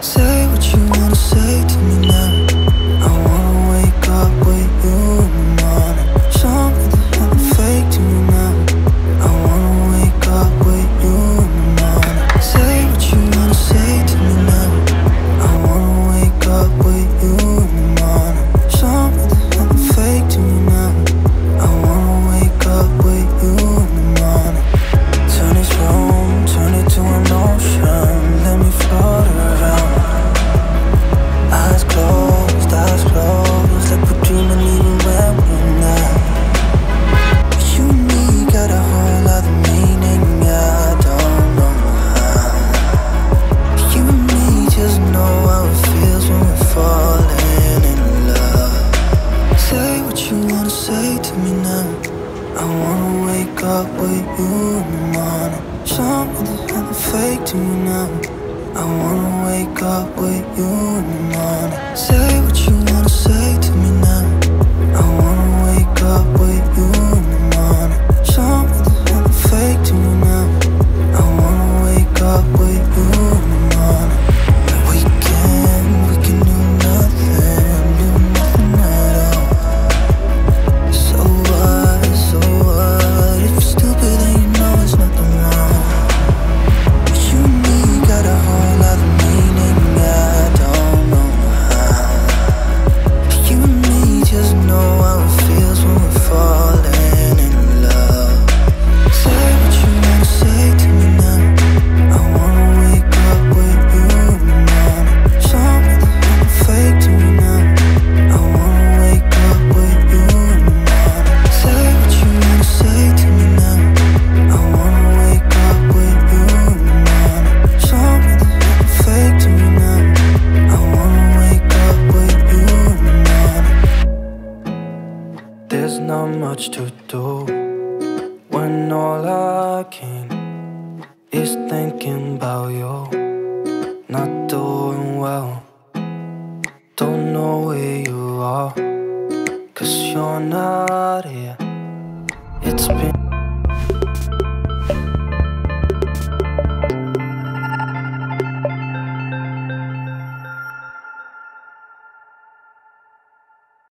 Say what you wanna say to me now. I wanna wake up with you in the morning. Show me that you're not fake to me now. I wanna wake up with you in the morning. Say what you wanna say to me now. I wanna wake up with you in the morning. Show me that you're not fake to me now. I wanna wake up with you in the morning. Turn this room, turn it to an ocean. Let me float around. Eyes closed, like we're dreaming even when we're not. You and me got a whole other meaning, I don't know how. You and me just know how it feels when we're falling in love. Say what you wanna say to me now. I wanna wake up with you in the morning. Show me that you're not fake to me now. I wanna wake up with you in the morning. Say what you wanna say to me now. I wanna wake up with you in the morning. Show me that you're not fake to me now. I wanna wake up with you in the morning. We can do nothing at all. So what, if you're stupid then you know it's nothing wrong. You and me got a whole other meaning, I don't know how. You and me just know how it feels when we're falling in love. Say what you wanna say to me now. I wanna wake up with you in the morning. Show me that you're not fake to me now. I wanna wake up with you in the morning. Say what you wanna say to me now. I wanna wake up with you in the morning. Show me that you're not fake to me now. I wanna wake up with you in the morning. There's not much to do when all I can is thinking about you. Not doing well, don't know where you are, 'cause you're not here. It's been